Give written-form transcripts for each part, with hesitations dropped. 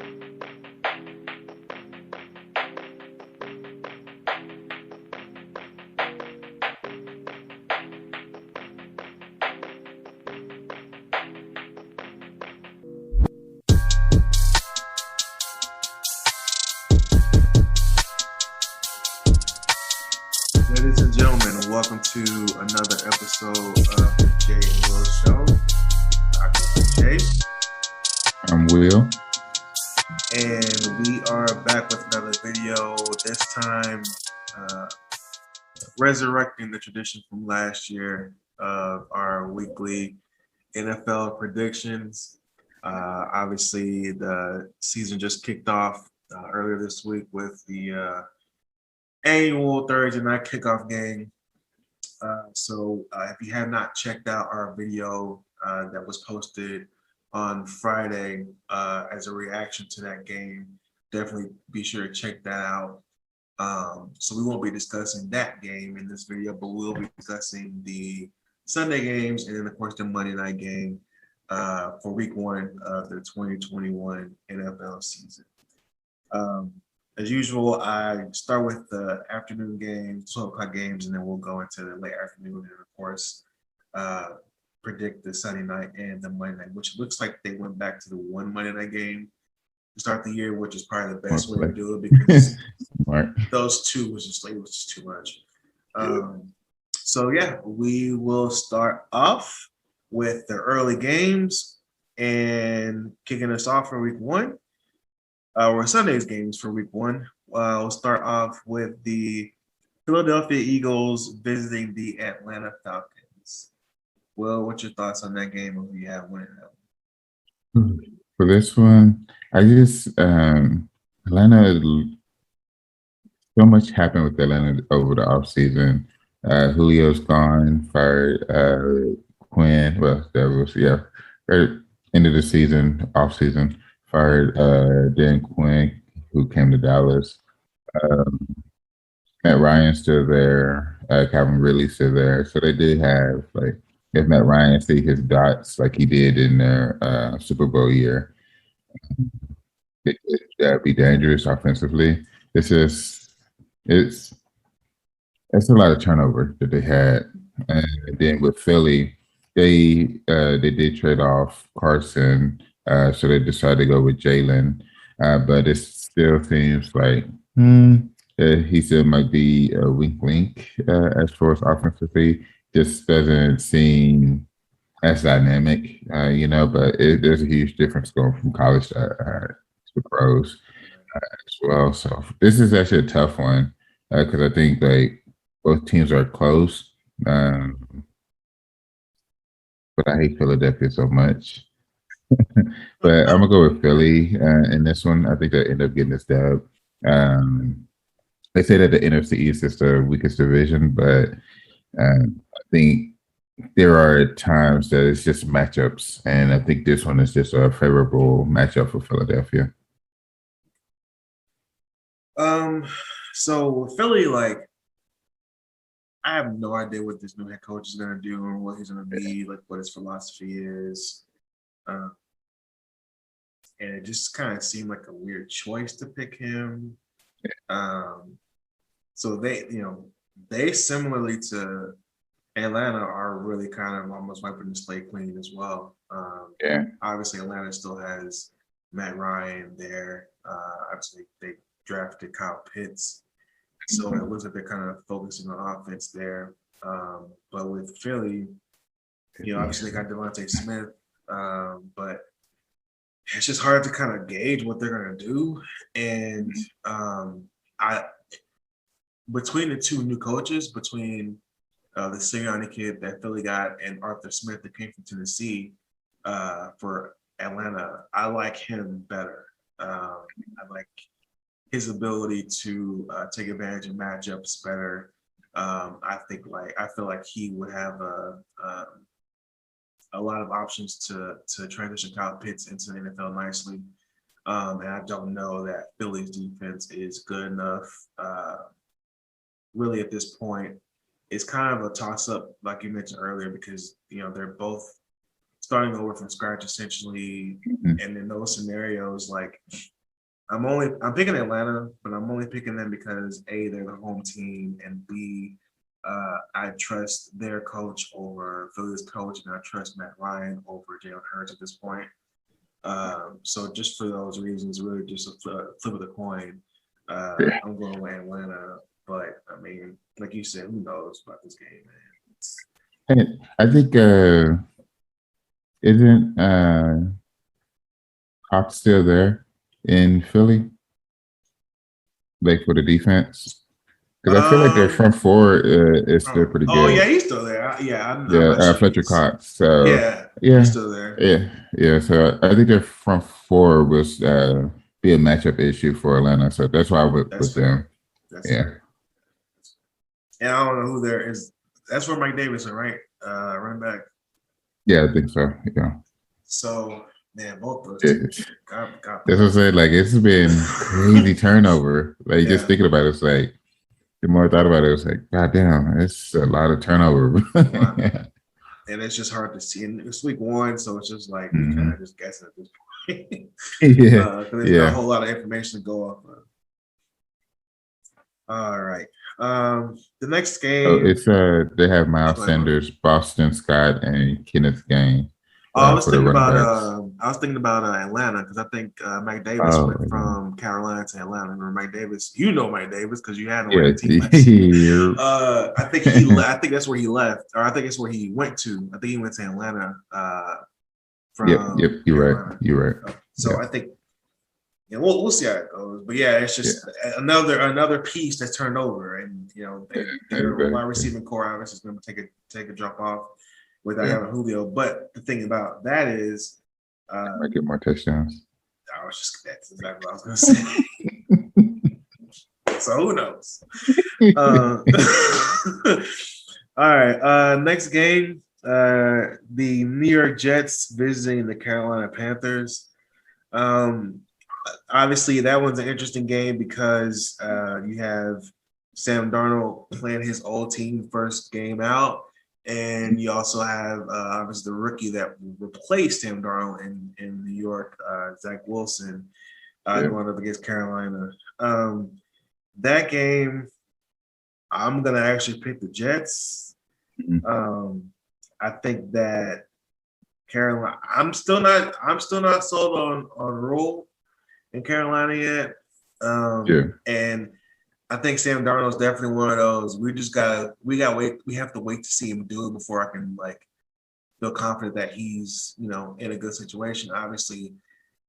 Ladies and gentlemen, welcome to another episode of the Jay and Will Show. I'm Jay. I'm Will. And we are back with another video, this time resurrecting the tradition from last year of our weekly NFL predictions. Obviously, the season just kicked off earlier this week with the annual Thursday night kickoff game. So if you have not checked out our video that was posted on Friday as a reaction to that game, definitely be sure to check that out. So we won't be discussing that game in this video, but we'll be discussing the Sunday games and then of course the Monday night game for week one of the 2021 NFL season. As usual, I start with the afternoon games, 12 o'clock games, and then we'll go into the late afternoon and, of course, predict the Sunday night and the Monday night, which looks like they went back to the one Monday night game to start the year, which is probably the best way to do it because those two was just too much. So, yeah, we will start off with the early games and kicking us off for week one. Or Sunday's games for week one. We'll start off with the Philadelphia Eagles visiting the Atlanta Falcons. Well, what's your thoughts on that game? Or who you have winning that one? For this one, I just Atlanta. So much happened with Atlanta over the offseason. Julio's gone, fired Quinn. Well, that was right end of the season, off season. Fired Dan Quinn, who came to Dallas. Matt Ryan's still there. Calvin Ridley's still there. So they did have, if Matt Ryan see his dots like he did in their Super Bowl year, it could be dangerous offensively. It's a lot of turnover that they had. And then with Philly, they did trade off Carson. So they decided to go with Jalen, but it still seems like he still might be a wink as far as offensively. Just doesn't seem as dynamic, but there's a huge difference going from college to pros as well. So this is actually a tough one because I think both teams are close, but I hate Philadelphia so much. But I'm gonna go with Philly in this one. I think they end up getting this dub. They say that the NFC East is the weakest division, but I think there are times that it's just matchups, and I think this one is just a favorable matchup for Philadelphia. So Philly, I have no idea what this new head coach is gonna do or what he's gonna be, what his philosophy is. And it just kind of seemed like a weird choice to pick him. So they similarly to Atlanta are really kind of almost wiping the slate clean as well. Obviously, Atlanta still has Matt Ryan there. Obviously, they drafted Kyle Pitts. So it looks like they're kind of focusing on offense there. But with Philly, obviously they got Devontae Smith, but it's just hard to kind of gauge what they're going to do. And between the two new coaches, between the Sirianni kid that Philly got and Arthur Smith that came from Tennessee for Atlanta, I like him better. I like his ability to take advantage of matchups better. I feel like he would have a lot of options to transition Kyle Pitts into the NFL nicely. And I don't know that Philly's defense is good enough. Really, at this point, it's kind of a toss-up, like you mentioned earlier, because they're both starting over from scratch essentially. Mhm. And in those scenarios, like I'm picking Atlanta, but I'm only picking them because A, they're the home team, and B, I trust their coach over Philly's coach, and I trust Matt Ryan over Jalen Hurts at this point. So just for those reasons, really just a flip of the coin. Yeah. I'm going with Atlanta, but I mean, like you said, who knows about this game, man? And I think isn't Hawk still there in Philly, like for the defense? Because I feel like their Um, front four is still pretty oh yeah, good. he's still there. I'm Yeah, not sure Fletcher he's. Cox. So Yeah, he's yeah, still there. yeah. So I think their front four was be a matchup issue for Atlanta. So that's why I went That's with them. fair. That's Yeah, fair. And I don't know who there is. That's where Mike Davidson, right? Running back. yeah, I think so. Yeah. So man, both those Yeah. teams. God That's what I'm saying. Like it's been crazy turnover. Like just Yeah. thinking about it, it's like the more I thought about it, it was like, God damn, it's a lot of turnover. Wow. And it's just hard to see. And it's week one, so it's just like we kind of just guessing at this point. Yeah, Because there's not a yeah. whole lot of information to go off of. All right. The next Oh, game. it's they have Oh, Miles go ahead, bro. Sanders, Boston Scott, and Kenneth Gain Oh, for the running backs. I was thinking about Atlanta because I think Mike Davis Oh, went from Carolina to Atlanta. Remember Mike Davis? You know Mike Davis because you had him on yeah, your team last year. yeah. I think I think that's where he left, or I think it's where he went to. I think he went to Atlanta from Yep. You're right. Carolina. You're right. So Yeah. I think yeah, we'll see how it goes. But yeah, it's just another piece that's turned over, and you know their wide receiving core obviously is going to take a drop off without having Julio. But the thing about that is, Might get more touchdowns. that's exactly what I was going to say. So who knows? All right. Next game, the New York Jets visiting the Carolina Panthers. Obviously, that one's an interesting game because you have Sam Darnold playing his old team first game out, and you also have obviously the rookie that replaced Sam Darnold in New York, Zach Wilson, going up against Carolina. That game, I'm gonna actually pick the Jets. I think that Carolina. I'm still not sold on Rule in Carolina yet. And I think Sam Darnold's definitely one of those. We have to wait to see him do it before I can like feel confident that he's, in a good situation. Obviously,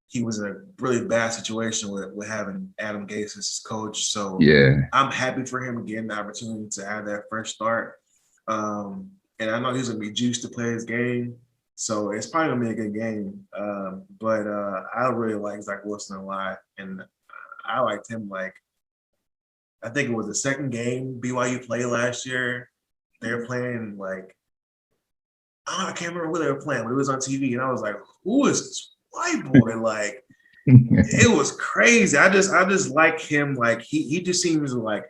he was in a really bad situation with having Adam Gase as his coach. So I'm happy for him getting the opportunity to have that fresh start. And I know he's gonna be juiced to play his game. So it's probably gonna be a good game. But I really like Zach Wilson a lot. And I liked him like I think it was the second game BYU played last year. They were playing like I can't remember who they were playing, but it was on TV, and I was like, "Who is this white boy?" Like, it was crazy. I just like him. Like he just seems to like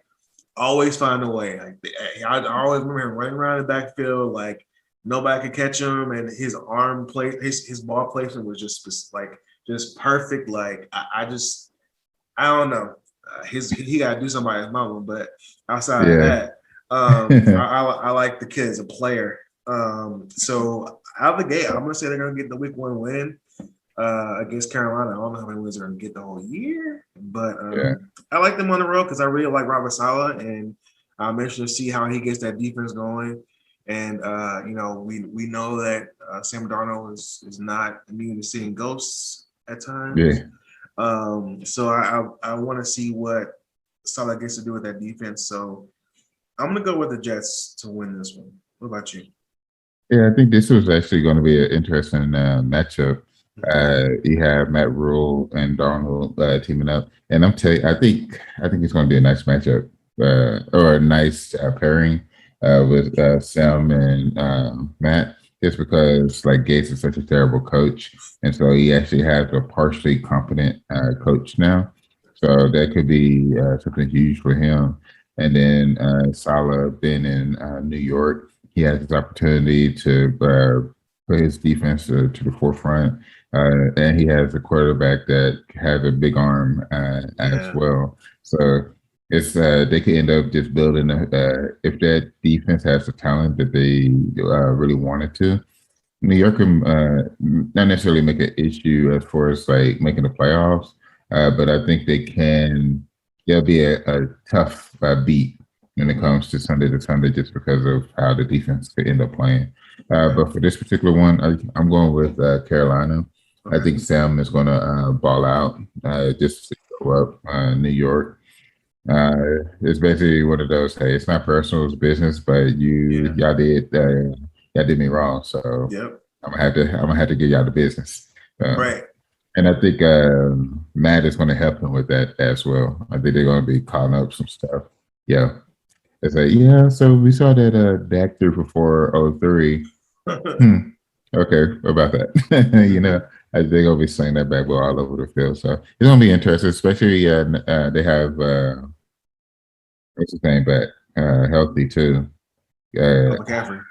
always find a way. Like I always remember him running around the backfield, like nobody could catch him, and his arm play, his ball placement was just like just perfect. Like I don't know. He got to do something by his mama, but outside of that, I like the kid as a player. So out of the gate, I'm gonna say they're gonna get the week one win against Carolina. I don't know how many wins they're gonna get the whole year, but I like them on the road because I really like Robert Saleh, and I'm interested to see how he gets that defense going. And we know that Sam Darnold is not immune to seeing ghosts at times. So I want to see what Saleh gets to do with that defense. So I'm gonna go with the Jets to win this one. What about you? Yeah, I think this was actually going to be an interesting matchup. You have Matt Rule and Darnold teaming up, and I'm telling you, I think it's going to be a nice matchup or a nice pairing with Sam and Matt. Just because like Gates is such a terrible coach, and so he actually has a partially competent coach now, so that could be something huge for him. And then Saleh being in New York, he has this opportunity to put his defense to the forefront. And he has a quarterback that has a big arm as Yeah. well. So it's they could end up just building if that defense has the talent that they really wanted to. New York can not necessarily make an issue as far as like making the playoffs, but I think they can. They'll be a tough beat when it comes to Sunday, just because of how the defense could end up playing. But for this particular one, I'm going with Carolina. I Okay. think Sam is going to ball out just to show up New York. It's basically one of those. Hey, it's not personal, it's business. But Yeah. y'all did me wrong. So Yep. I'm gonna have to give y'all the business. Right. And I think Matt is going to help him with that as well. I think they're going to be calling up some stuff. Yeah, it's like yeah. So we saw that Dak threw for 403. Hmm. Okay, what about that? I think they're gonna be saying that back all over the field. So it's gonna be interesting, especially they have what's his name back healthy too. Oh, Uh, McCaffrey.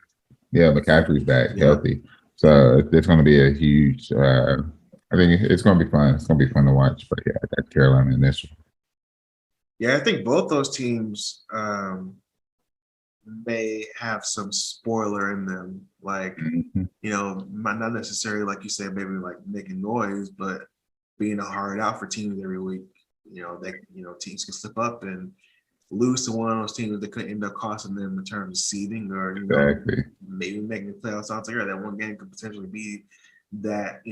yeah, McCaffrey's back Yeah. healthy. So there's going to be a huge. I think it's going to be fun. It's going to be fun to watch. But yeah, I got Carolina in this one. Yeah, I think both those teams may have some spoiler in them. Like, Mhm. might not necessarily, like you said, maybe like making noise, but being a hard out for teams every week. Teams can slip up and lose to one of those teams that could end up costing them in terms of seeding or, Exactly. maybe making the playoffs altogether. That one game could potentially be that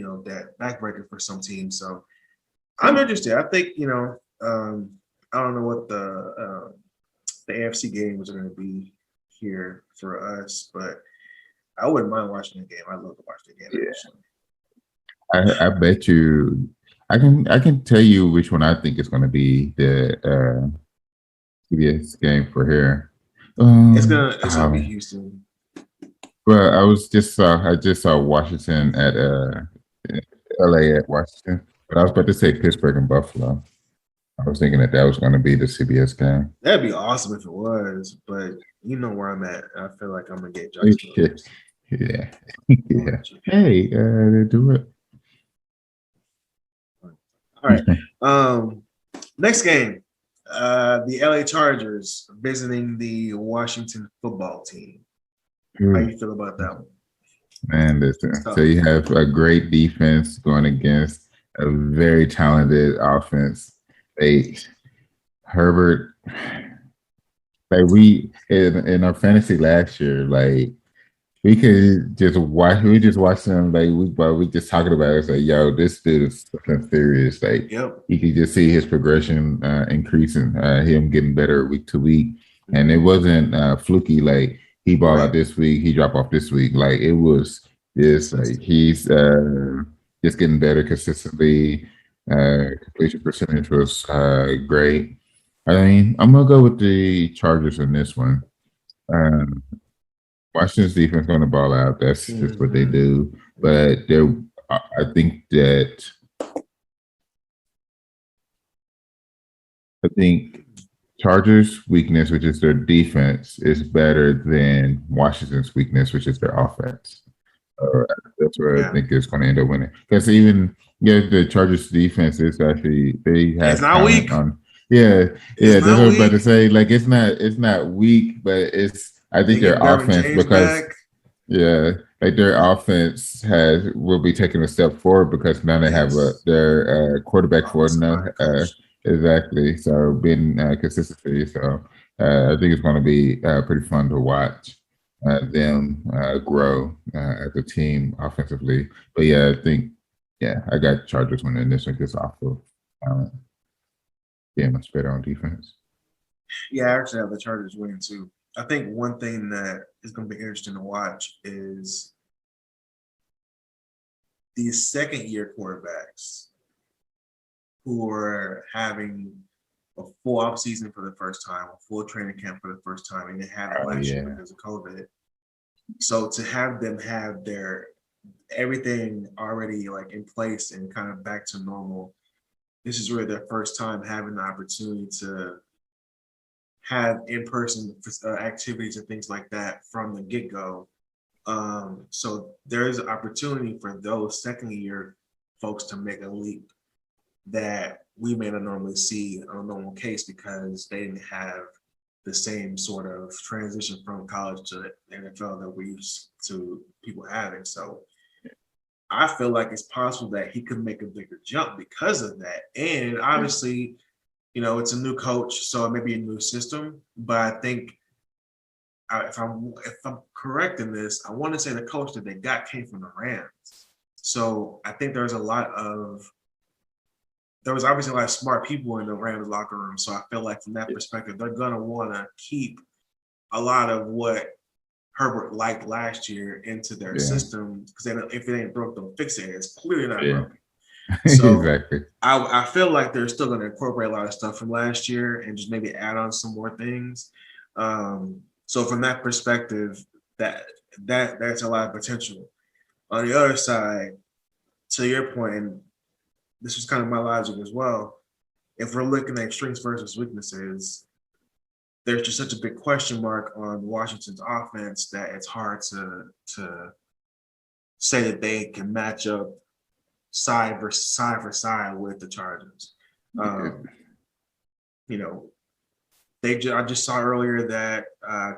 backbreaker for some teams. So I'm interested. I think, I don't know what the AFC games are going to be here for us, but I wouldn't mind watching the game. I'd love to watch the game. Yeah, Actually. I bet you. I can tell you which one I think is going to be the CBS game for here. It's gonna be Houston. Well, I just saw Washington at LA at Washington, but I was about to say Pittsburgh and Buffalo. I was thinking that was going to be the CBS game. That'd be awesome if it was, but you know where I'm at. I feel like I'm gonna get Jacksonville. Yeah, yeah. Hey, do it. All right. Next game. The LA Chargers visiting the Washington football team. How you feel about that one? Man, listen. So you have a great defense going against a very talented offense. Herbert, like we in our fantasy last year, like we could just watch. We just watched them like week by week, just talking about it. It's like, yo, this dude is something serious. Like Yep. you could just see his progression increasing, him getting better week to week, and it wasn't fluky. Like he ball out this week, he drop off this week. Like it was just like he's just getting better consistently. Completion percentage was great. I mean, I'm gonna go with the Chargers in this one. Um, Washington's defense going to ball out. That's just what they do. But I think that I think Chargers' weakness, which is their defense, is better than Washington's weakness, which is their offense. That's where I think it's going to end up winning. Because even the Chargers' defense is actually they have it's not weak. That's what I was about to say. Like it's not weak, but it's I think their offense like their offense will be taking a step forward because now they have their quarterback for enough. Exactly. So being consistency. So I think it's going to be pretty fun to watch them grow as a team offensively. But yeah, I got Chargers winning this one because off of talent. Yeah, much better on defense. Yeah, I actually have the Chargers winning too. I think one thing that is going to be interesting to watch is these second-year quarterbacks who are having a full off season for the first time, a full training camp for the first time, and they had it last year because of COVID. So to have them have their everything already like in place and kind of back to normal, this is really their first time having the opportunity to have in-person activities and things like that from the get-go. So there is an opportunity for those second year folks to make a leap that we may not normally see on a normal case because they didn't have the same sort of transition from college to the NFL that we're used to people having. So I feel like it's possible that he could make a bigger jump because of that. And obviously, it's a new coach, so it may be a new system. But I think if I'm correct in this, I want to say the coach that they got came from the Rams. So I think there was obviously a lot of smart people in the Rams locker room. So I feel like from that perspective, they're gonna want to keep a lot of what Herbert liked last year into their system because if it ain't broke, don't fix it. It's clearly not broken. So exactly. I feel like they're still going to incorporate a lot of stuff from last year and just maybe add on some more things. So from that perspective, that's a lot of potential. On the other side, to your point, and this was kind of my logic as well. If we're looking at strengths versus weaknesses, there's just such a big question mark on Washington's offense that it's hard to say that they can match up side for side with the Chargers. I just saw earlier that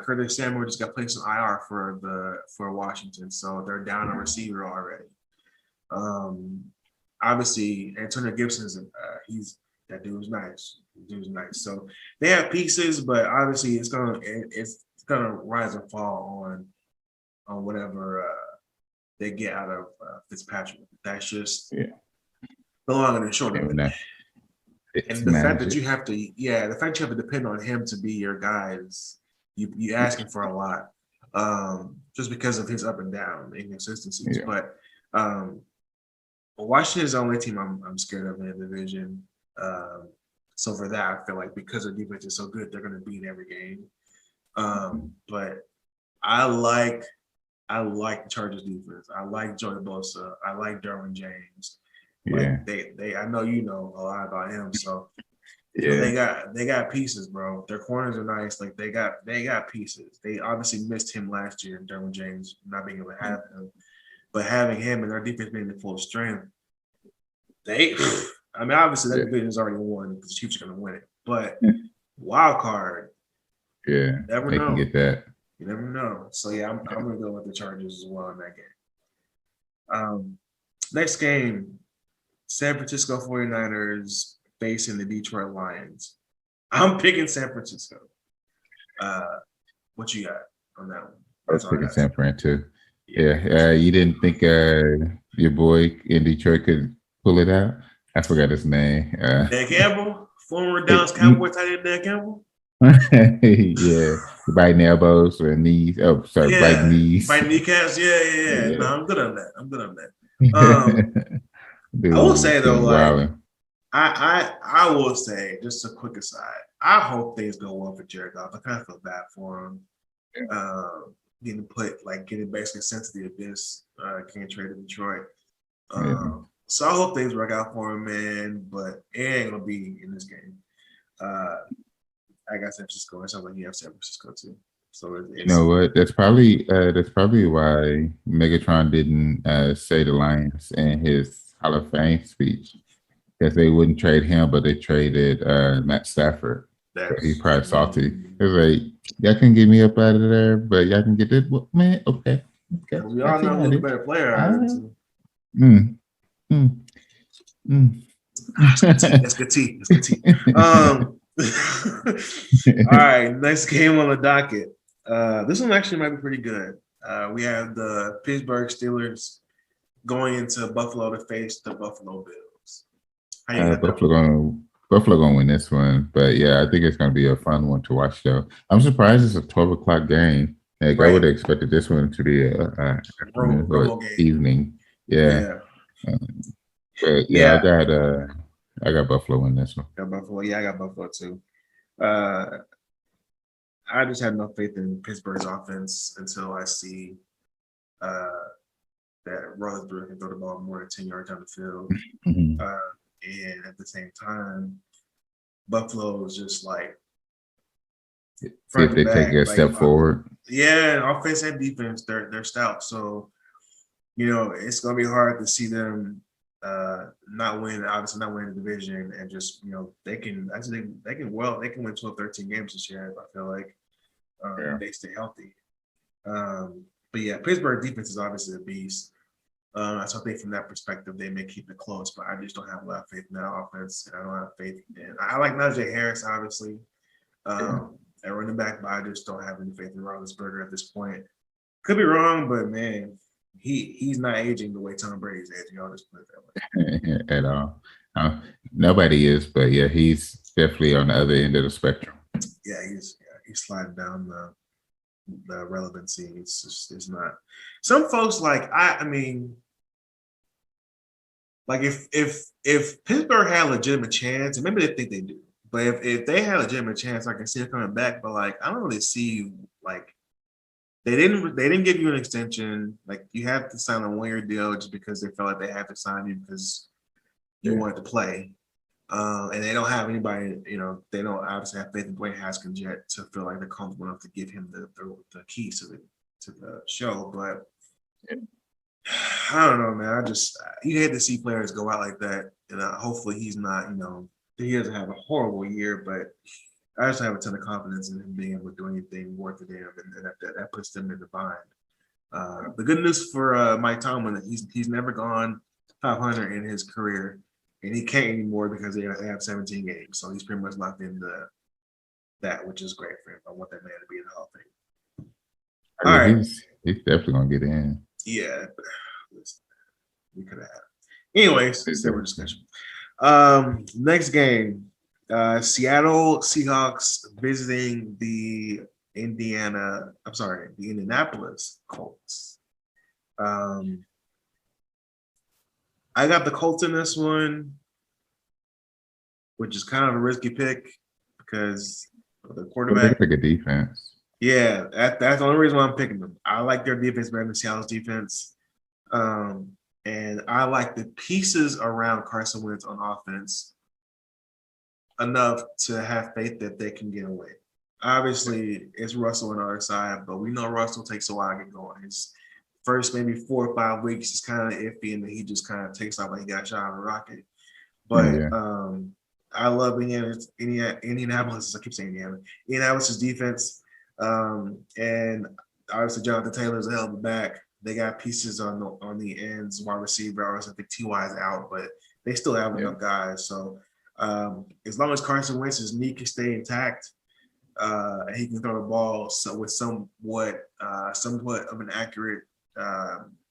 Curtis Samuel just got placed on IR for Washington, so they're down a receiver already. Obviously, Antonio Gibson's that dude's nice. So they have pieces, but obviously it's gonna rise and fall on whatever they get out of Fitzpatrick. That's just the long and the short of it. And the fact that you have to depend on him to be your guy you asking for a lot, just because of his up and down inconsistencies. Yeah. But Washington is the only team I'm scared of in the division. So for that, I feel like because their defense is so good, they're going to beat every game. But I like the Chargers defense. I like Joey Bosa. I like Derwin James. Like they I know you know a lot about him. So they got pieces, bro. Their corners are nice. Like they got pieces. They obviously missed him last year, Derwin James not being able to have him. But having him and their defense being in full strength, obviously that division is already won because the Chiefs are going to win it. But wild card, never know. Can get that. You never know. So I'm going to go with the Chargers as well in that game. Next game, San Francisco 49ers facing the Detroit Lions. I'm picking San Francisco. What you got on that one? I was picking San Fran too. Yeah. You didn't think your boy in Detroit could pull it out? I forgot his name. Dan Campbell, former Dallas Cowboy tight end Dan Campbell. Biting elbows or knees. Oh, sorry, biting knees. Biting kneecaps. Yeah. No, I'm good on that. I will say though, like I will say, just a quick aside, I hope things go well for Jared Goff. I kind of feel bad for him. Getting basically sent to the abyss, can't trade to Detroit. So I hope things work out for him, man. But it ain't gonna be in this game. I got San Francisco. It sounds like you have San Francisco too. So you know what? That's probably why Megatron didn't say the Lions in his Hall of Fame speech, because they wouldn't trade him, but they traded Matt Stafford. So he's probably salty. It's like, y'all can get me up out of there, but y'all can get this. Well, man, okay. We all know who's the better player. That's good tea. All right, next game on the docket. This one actually might be pretty good. We have the Pittsburgh Steelers going into Buffalo to face the Buffalo Bills. Buffalo gonna win this one, but I think it's gonna be a fun one to watch. Though I'm surprised it's a 12:00 game. Like, I would have expected this one to be a evening. I got Buffalo in this one. Got Buffalo. I got Buffalo too. I just have no faith in Pittsburgh's offense until I see that Roethlisberger can throw the ball more than 10 yards down the field. And at the same time, Buffalo is just like See front if to they take back. a Like, step forward. yeah, offense and defense, they're stout. So, it's gonna be hard to see them not win, obviously not win the division, and just they can actually they can win 12, 13 games this year. I feel like Yeah. if they stay healthy. But yeah, Pittsburgh defense is obviously a beast. So I think from that perspective, they may keep it close, but I just don't have a lot of faith in that offense, and I don't have faith in. I like Najee Harris, obviously, at running back, but I just don't have any faith in Roethlisberger at this point. Could be wrong, but man, he's not aging the way Tom Brady's aging. I'll just put it that way. At all. Nobody is, but yeah, he's definitely on the other end of the spectrum. Yeah, he's sliding down the relevancy. It's not. Some folks I mean, like if Pittsburgh had a legitimate chance, and maybe they think they do, but if they had a legitimate chance, I can see it coming back. But I don't really see they didn't give you an extension. Like you have to sign a 1-year deal just because they felt like they had to sign you because you wanted to play. And they don't have anybody, they don't obviously have faith in Dwayne Haskins yet to feel like they're comfortable enough to give him the keys to the show. But I don't know, man. You hate to see players go out like that. And hopefully he's not, he doesn't have a horrible year, but I just have a ton of confidence in him being able to do anything worth the damn, and that puts them in the bind. The good news for Mike Tomlin, he's never gone 500 in his career, and he can't anymore because they have 17 games. So he's pretty much locked into that, which is great for him. I want that man to be in the Hall of Fame. All right. He's definitely going to get in. Yeah. We could have. Anyways, it's a different discussion. Next game. Seattle Seahawks visiting the Indianapolis Colts. I got the Colts in this one, which is kind of a risky pick because of the quarterback. They pick a defense. Yeah, that's the only reason why I'm picking them. I like their defense better than Seattle's defense. And I like the pieces around Carson Wentz on offense enough to have faith that they can get away. Obviously, it's Russell on our side, but we know Russell takes a while to get going. His first maybe 4 or 5 weeks is kind of iffy, and then he just kind of takes off like he got shot out of a rocket. But I love Indianapolis. I keep saying Indianapolis' defense, and obviously Jonathan Taylor's a hell of a back. They got pieces on the ends, wide receiver. I think T.Y. is out, but they still have enough guys. So as long as Carson Wentz's knee can stay intact, and he can throw the ball with somewhat of an accurate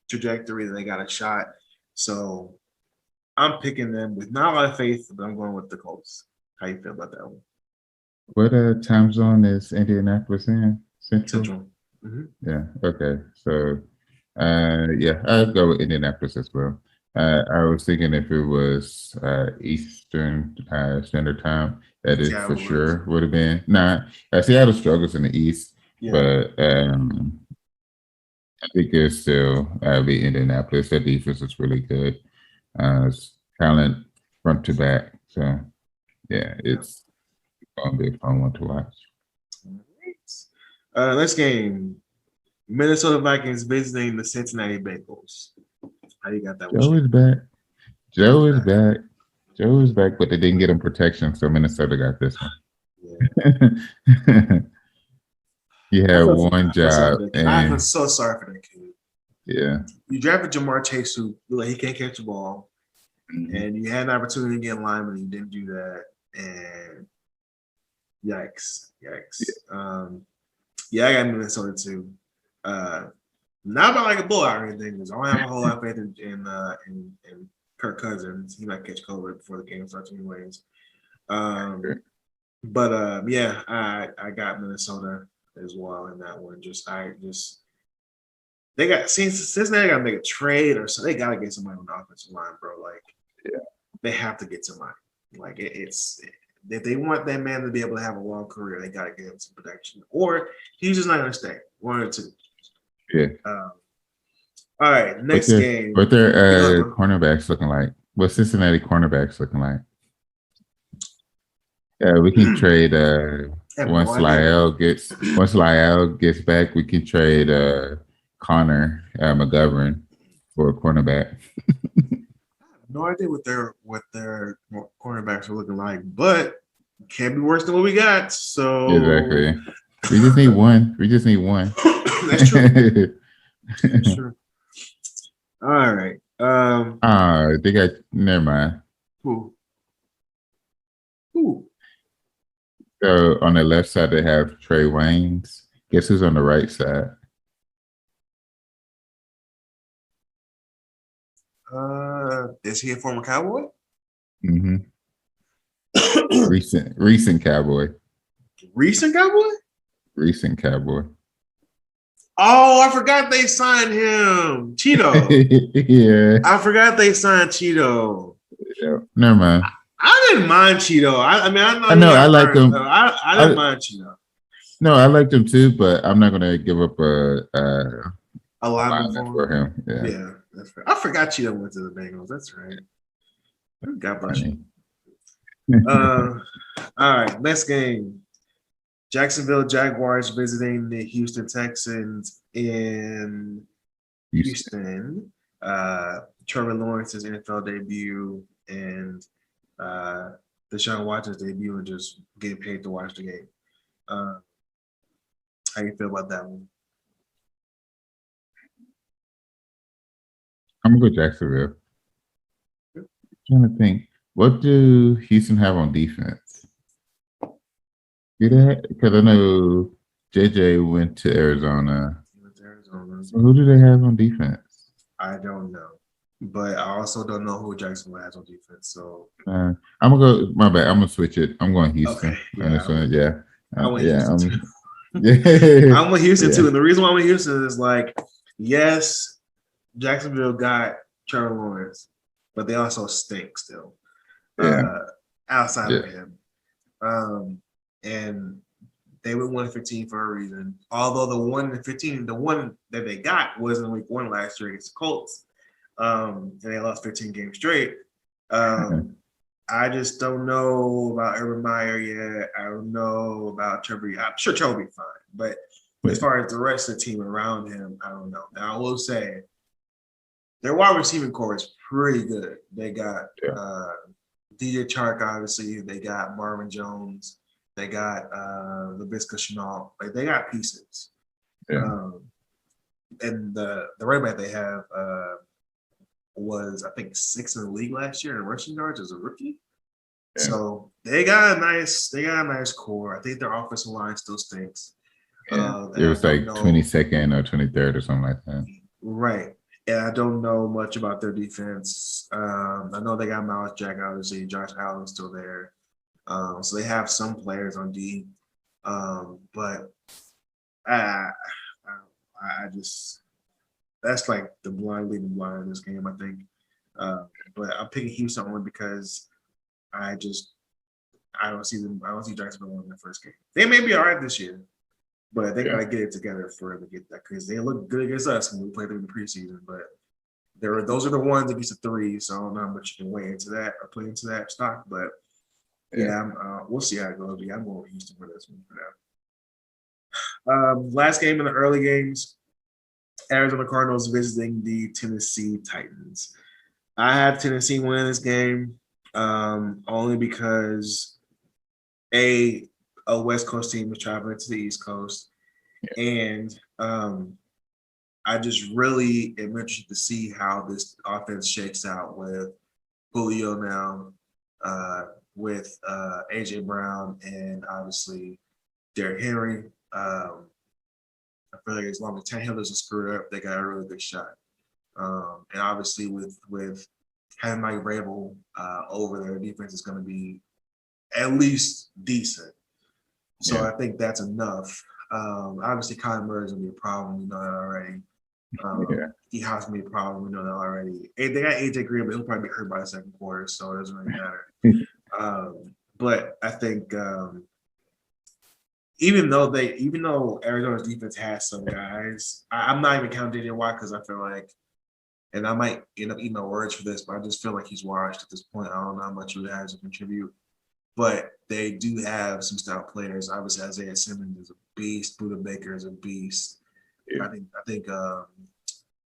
trajectory, then they got a shot. So I'm picking them with not a lot of faith, but I'm going with the Colts. How you feel about that one? What time zone is Indianapolis in? Central. Mm-hmm. Yeah. Okay. So, I'd go with Indianapolis as well. I was thinking if it was Eastern Standard Time, that is for sure would have been. Seattle struggles in the East, but I think it's still be Indianapolis. Their defense is really good. Talent front to back. So, it's going to be a fun one to watch. Next game, Minnesota Vikings visiting the Cincinnati Bengals. How you got that one? Joe is back. Joe is back, but they didn't get him protection, so Minnesota got this one. Yeah. He had one job. I feel so sorry for that kid. Yeah. You drafted Jamar Chase, who he can't catch the ball, and you had an opportunity to get in line, but you didn't do that. And yikes. I got Minnesota too. Not by like a blowout or anything, because I don't have a whole lot of faith in Kirk Cousins. He might catch COVID before the game starts anyways. But I got Minnesota as well in that one. They got Cincinnati got to make a trade or so. They got to get somebody on the offensive line, bro. They have to get somebody. It's if they want that man to be able to have a long career, they got to get him some protection, or he's just not going to stay. 1 or 2. Yeah. All right. Next game. What their cornerbacks looking like? What Cincinnati cornerbacks looking like? Yeah, we can trade. I have no once idea. Lyle gets back, we can trade Connor McGovern for a cornerback. No idea what their cornerbacks are looking like, but can't be worse than what we got. So Exactly. We just need one. We just need one. that's true. That's true. All right. They got never mind. Who? Who? So on the left side they have Trey Waynes. Guess who's on the right side? Is he a former Cowboy? Mm-hmm. Recent Cowboy. Recent Cowboy? Recent Cowboy. Oh, I forgot they signed him. Cheeto. Yeah. I forgot they signed Cheeto. Yeah. Never mind. I didn't mind Cheeto. I mean, I know I like him. I didn't mind Cheeto. No, I liked him too, but I'm not gonna give up A lineman lineman for him. Yeah. Yeah, that's fair. I forgot Cheeto went to the Bengals. That's right. God bless you. All right, next game. Jacksonville Jaguars visiting the Houston Texans in Houston. Trevor Lawrence's NFL debut and Deshaun Watson's debut, and just getting paid to watch the game. How you feel about that one? I'm gonna go Jacksonville. I'm trying to think. What do Houston have on defense? Because I know JJ went to Arizona. So who do they have on defense? I don't know, but I also don't know who Jacksonville has on defense. So I'm gonna go. My bad. I'm gonna switch it. I'm going Houston. Okay, On this one. Yeah. I went Yeah. Houston too. Yeah. I'm with Houston Yeah. too, and the reason why I'm with Houston is like, yes, Jacksonville got Trevor Lawrence, but they also stink still. Yeah. Outside Yeah. of him, and they went 1-15 for a reason. Although the 1-15, the one that they got was in week 1 last year against the Colts, and they lost 15 games straight. I just don't know about Urban Meyer yet. I don't know about Trevor. I'm sure Trevor will be fine, but as far as the rest of the team around him, I don't know. Now I will say their wide receiving core is pretty good. They got DJ Chark, obviously. They got Marvin Jones. They got Laviska Shenault. Like, they got pieces. Yeah. And the running back they have was, I think, 6th in the league last year in rushing yards as a rookie. Yeah. So they got a nice core. I think their offensive line still stinks. Yeah. It was like 22nd or 23rd or something like that. Right. And I don't know much about their defense. I know they got Miles Jack, obviously. Josh Allen's still there. So they have some players on D. But I just, that's like the blind leading blind in this game, I think. But I'm picking Houston only because I don't see Jacksonville winning the first game. They may be all right this year, but they gotta get it together for to get that, because they look good against us when we played them in the preseason. But those are the ones against the 3, so I don't know how much you can weigh into that or play into that stock. But we'll see how it goes. Yeah, I'm going with Houston for this one for now. Last game in the early games, Arizona Cardinals visiting the Tennessee Titans. I have Tennessee winning this game only because a West Coast team is traveling to the East Coast, and I just really am interested to see how this offense shakes out with Julio now, with AJ Brown, and obviously Derrick Henry. I feel like as long as Tannehill doesn't screw it up, they got a really good shot. And obviously with having Mike Vrabel over their defense is going to be at least decent. So I think that's enough. Obviously, Kyler Murray is going to be a problem. We know that already. He has to be a problem. We know that already. They got AJ Green, but he'll probably be hurt by the second quarter, so it doesn't really matter. But I think even though Arizona's defense has some guys, I'm not even counting DJ Watt because I feel like, and I might end up eating my words for this, but I just feel like he's washed at this point. I don't know how much he has to contribute. But they do have some stout players. Obviously, Isaiah Simmons is a beast. Buda Baker is a beast. Yeah. I think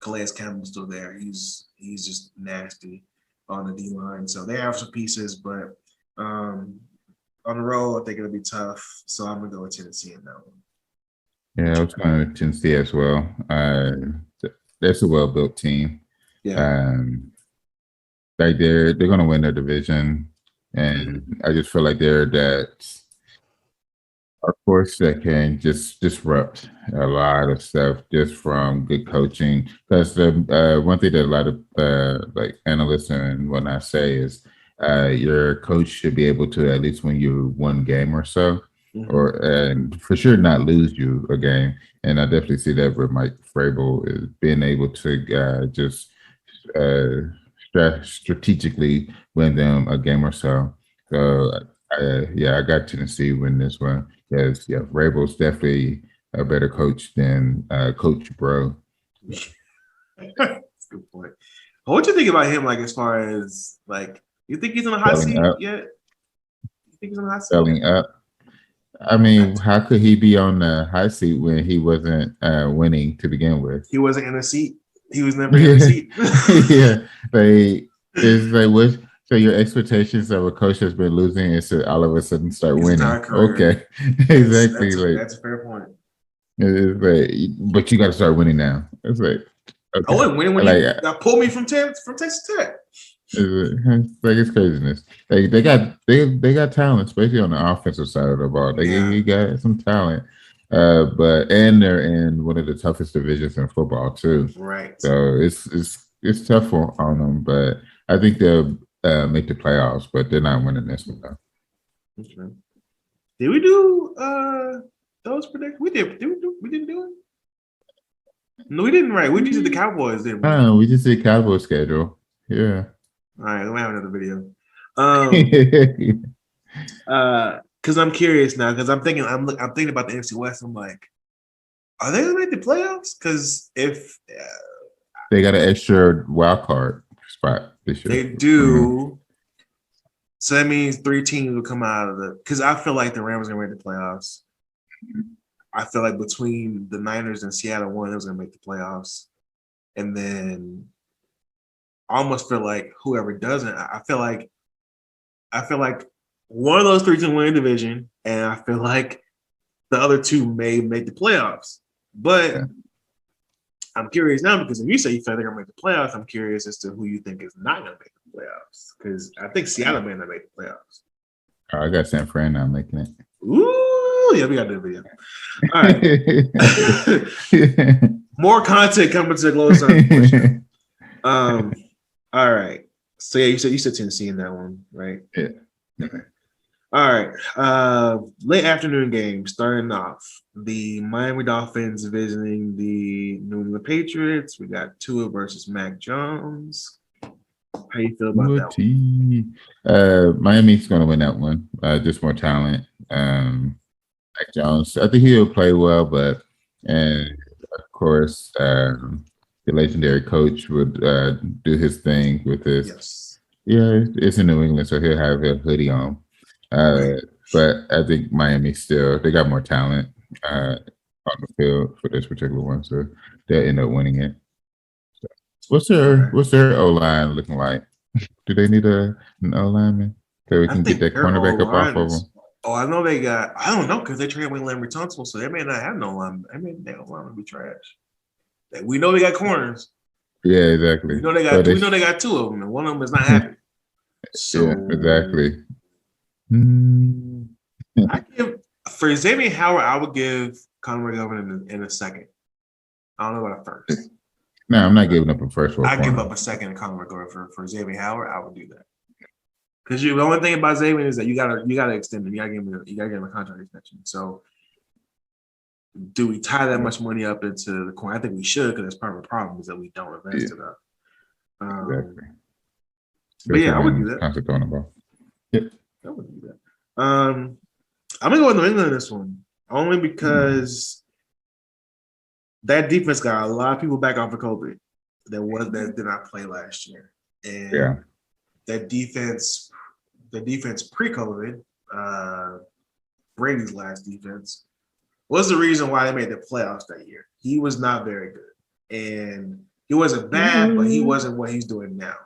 Calais Campbell's still there. He's just nasty on the D line. So they have some pieces, but on the road, I think it'll be tough. So I'm gonna go with Tennessee in that one. Yeah, I was going to Tennessee as well. That's a well built team. Yeah. Like they're going to win their division, and I just feel like they're that a force that can just disrupt a lot of stuff just from good coaching. Because the one thing that a lot of like analysts and whatnot say is your coach should be able to at least win you one game or so, or and for sure not lose you a game. And I definitely see that with Mike Vrabel is being able to just strategically win them a game or so. So yeah, I got Tennessee win this one. Yes, yeah, Vrabel's definitely a better coach than Coach Bro. That's a good point. What you think about him? Like, as far as like, you think he's on a hot seat yet? You think he's on a hot seat? Selling up. I mean, how could he be on the high seat when he wasn't winning to begin with? He wasn't in a seat. He was never in a seat. Yeah, it's like what? So your expectations of a coach that's been losing is to all of a sudden start winning. Okay, exactly. That's a fair point. It's like, but you got to start winning now. It's like, okay. I wasn't winning when you pulled me from Texas Tech. It's craziness. They got talent, especially on the offensive side of the ball. They got some talent, but they're in one of the toughest divisions in football too. Right. So it's tough on them, but I think they'll make the playoffs, but they're not winning this one though. Okay. Did we do those predictions? We did. We didn't do it. No, we didn't. Right. We just did the Cowboys. Didn't we? No, we just did Cowboys schedule. Yeah. All right, we have another video. Because I'm curious now. Because I'm thinking about the NFC West. I'm like, are they gonna make the playoffs? Because if they got an extra wild card spot this year, they do. So that means 3 teams will come out of the. Because I feel like the Rams are gonna make the playoffs. I feel like between the Niners and Seattle, one of them was gonna make the playoffs, and then. I almost feel like whoever doesn't, I feel like one of those 3 teams win the division, and I feel like the other 2 may make the playoffs. But I'm curious now because if you say you feel they're gonna make the playoffs, I'm curious as to who you think is not gonna make the playoffs. Because I think Seattle may not make the playoffs. I got San Fran not making it. Ooh, yeah, we got to do the video. All right. More content coming to the Glow Sun. All right. So yeah, you said Tennessee in that one, right? Yeah. Okay. All right. Late afternoon game starting off. The Miami Dolphins visiting the New England Patriots. We got Tua versus Mac Jones. How you feel about that one? Miami's going to win that one. Just more talent. Mac Jones, I think he'll play well, but of course, the legendary coach would do his thing with this. Yes. Yeah, it's in New England, so he'll have a hoodie on. But I think Miami they got more talent on the field for this particular one, so they'll end up winning it. So, what's their O-line looking like? Do they need an O-lineman so we can get that cornerback up off of them? Oh, I know they got. I don't know because they traded away Larry Tunsil, so they may not have no lineman. I mean, their O-lineman be trash. We know they got corners. Yeah, exactly. We know they got 2 of them, and one of them is not happy. So yeah, exactly. For Xavier Howard, I would give Conor McGovern in a second. I don't know about a first. No, I'm not giving up a first. I give up a second to Conor McGovern for Xavier Howard. I would do that because the only thing about Xavier is that you gotta extend him. You gotta give him a contract extension. So. Do we tie that much money up into the coin? I think we should because that's part of the problem is that we don't invest it up. Exactly. But yeah, I would do that. Yep. I would do that. I'm gonna go with New England in this one only because that defense got a lot of people back off of COVID that did not play last year, and that defense pre-COVID Brady's last defense was the reason why they made the playoffs that year. He was not very good, and he wasn't bad, but he wasn't what he's doing now.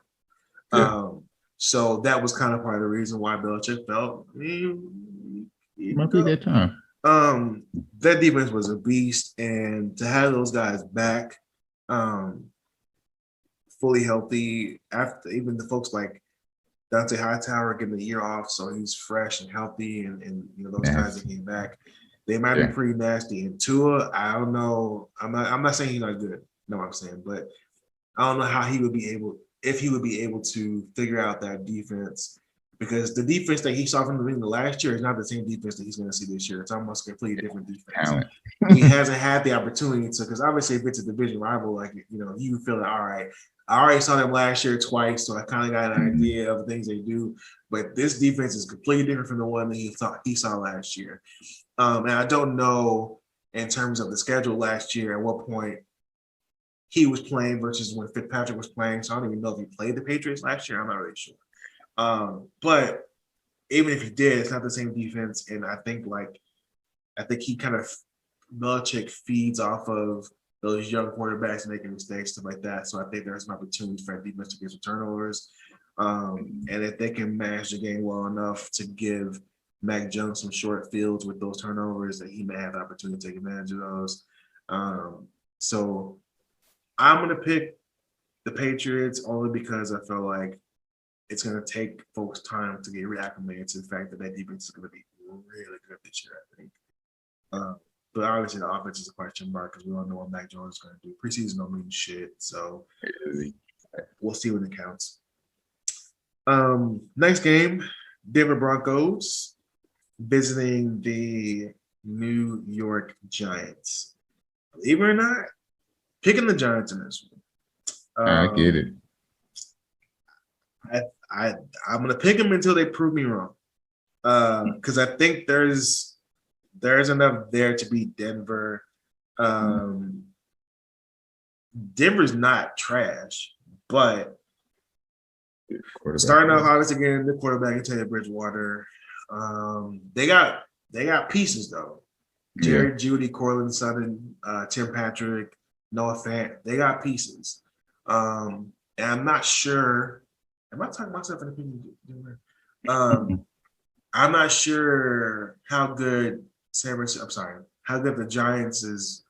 Yeah. So that was kind of part of the reason why Belichick felt Might be that time. That defense was a beast, and to have those guys back, fully healthy after even the folks like Dante Hightower getting a year off, so he's fresh and healthy, and you know those guys that came back, they might be pretty nasty. And Tua, I don't know. I'm not saying he's not good. No, I'm saying, but I don't know how he would be able to figure out that defense, because the defense that he saw from the league last year is not the same defense that he's going to see this year. It's almost a completely different defense. He hasn't had the opportunity to, because obviously if it's a division rival, like, you know, you feel like, all right, I already saw them last year twice, so I kind of got an idea of the things they do. But this defense is completely different from the one that he saw last year. And I don't know in terms of the schedule last year at what point he was playing versus when Fitzpatrick was playing. So I don't even know if he played the Patriots last year. I'm not really sure. But even if he did, it's not the same defense. And I think he kind of, Belichick feeds off of those young quarterbacks making mistakes, stuff like that. So I think there's an opportunity for that defense to get some turnovers. And if they can manage the game well enough to give Mac Jones some short fields with those turnovers, that he may have the opportunity to take advantage of those. So I'm going to pick the Patriots only because I feel like it's going to take folks time to get reacclimated to the fact that defense is going to be really good this year, I think. But obviously the offense is a question mark because we don't know what Mac Jones is going to do. Preseason don't mean shit, so we'll see when it counts. Next game, Denver Broncos visiting the New York Giants. Believe it or not, picking the Giants in this one. I get it. I'm gonna pick them until they prove me wrong, because I think there's enough there to beat Denver. Denver's not trash, but starting out hottest again, the quarterback and Teddy Bridgewater. They got pieces though. Jared Judy, Cortland Sutton, Tim Patrick, Noah Fant. They got pieces. And I'm not sure. Am I talking myself in the opinion? I'm not sure how good how good the Giants'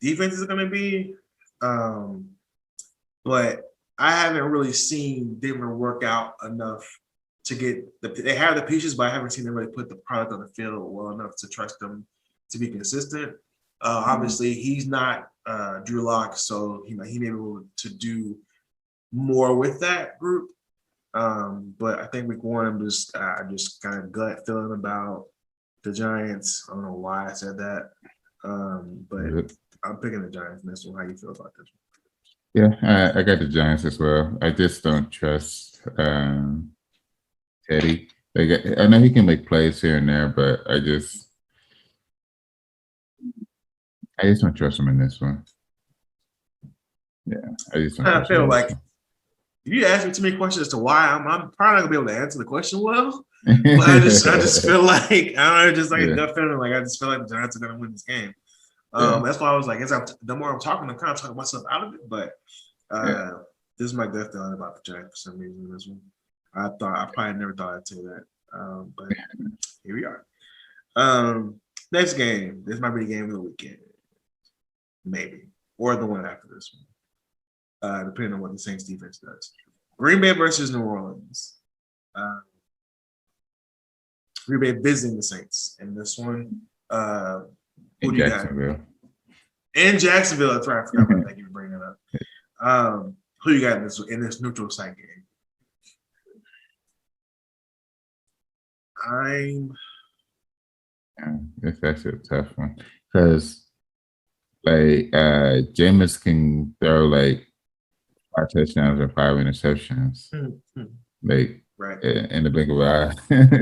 defense is going to be. But I haven't really seen Denver work out enough to get they have the pieces, but I haven't seen them really put the product on the field well enough to trust them to be consistent. Obviously, he's not Drew Lock, so he may be able to do more with that group. But I think week one, I'm just kind of gut feeling about the Giants. I don't know why I said that, but I'm picking the Giants in this one. How you feel about this one? Yeah, I got the Giants as well. I just don't trust Teddy. I know he can make plays here and there, but I just don't trust him in this one. Yeah, I feel like if you ask me too many questions as to why, I'm probably not gonna be able to answer the question well. But I just feel like a gut feeling. Like I just feel like the Giants are gonna win this game. That's why I was like, the more I'm talking, I'm kind of talking myself out of it. But this is my gut feeling about the Giants for some reason in this one. I probably never thought I'd say that. But here we are. Next game. This might be the game of the weekend. Maybe. Or the one after this one. Depending on what the Saints defense does. Green Bay versus New Orleans. Green Bay visiting the Saints. And this one, who do you got? In Jacksonville. That's right. I forgot about that. You were bringing it up. Who you got in this neutral site game? It's actually a tough one because Jameis can throw 5 touchdowns or 5 interceptions, in the blink of an eye.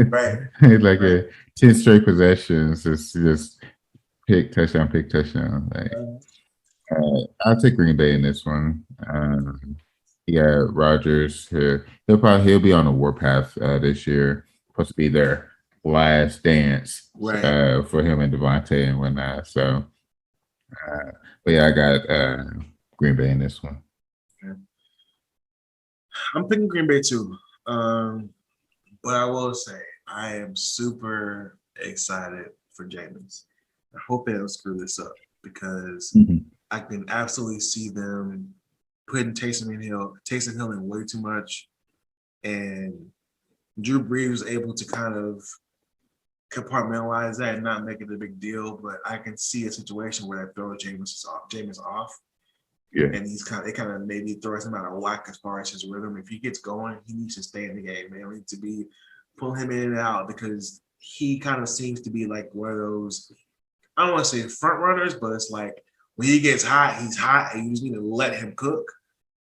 Right. 10 straight possessions. It's just pick touchdown. I'll take Green Bay in this one. Rodgers here. He'll be on a warpath this year. Supposed to be their last dance Right. for him and Devontae and whatnot. So, but yeah, I got Green Bay in this one. Yeah. I'm picking Green Bay too. But I will say I am super excited for Jameis. I hope they don't screw this up because I can absolutely see them putting Taysom Hill in way too much, and Drew Brees was able to kind of compartmentalize that and not make it a big deal. But I can see a situation where they throw Jameis off, Yeah, and it kind of maybe throws him out of whack as far as his rhythm. If he gets going, he needs to stay in the game. They don't need to be pull him in and out because he kind of seems to be like one of those. I don't want to say front runners, but it's like when he gets hot, he's hot, and you just need to let him cook.